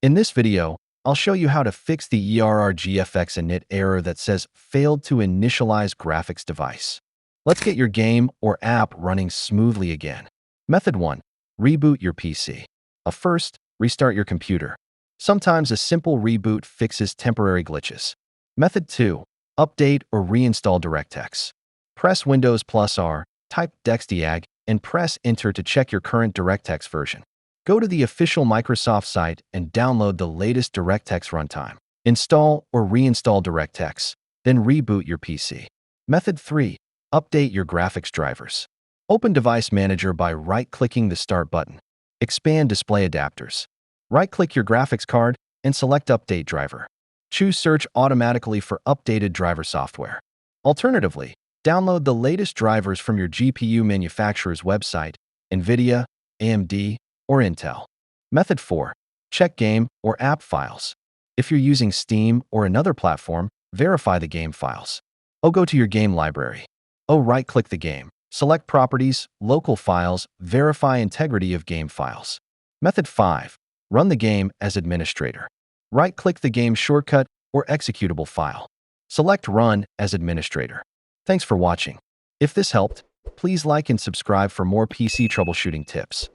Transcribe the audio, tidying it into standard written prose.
In this video, I'll show you how to fix the ERR GFX INIT error that says failed to initialize graphics device. Let's get your game or app running smoothly again. Method 1. Reboot your PC. First, restart your computer. Sometimes a simple reboot fixes temporary glitches. Method 2. Update or reinstall Directx. Press Windows+R, type Directx, and press Enter to check your current Directx version. Go to the official Microsoft site and download the latest Directx runtime. Install or reinstall Directx, then reboot your PC. Method 3. Update your graphics drivers. Open Device Manager by right-clicking the Start button. Expand Display Adapters. Right-click your graphics card and select Update Driver. Choose Search automatically for updated driver software. Alternatively, download the latest drivers from your GPU manufacturer's website, NVIDIA, AMD, or Intel. Method 4. Check game or app files. If you're using Steam or another platform, verify the game files. Go to your game library. Right-click the game. Select Properties, Local Files, verify integrity of game files. Method 5. Run the game as administrator. Right-click the game shortcut or executable file. Select Run as administrator. Thanks for watching. If this helped, please like and subscribe for more PC troubleshooting tips.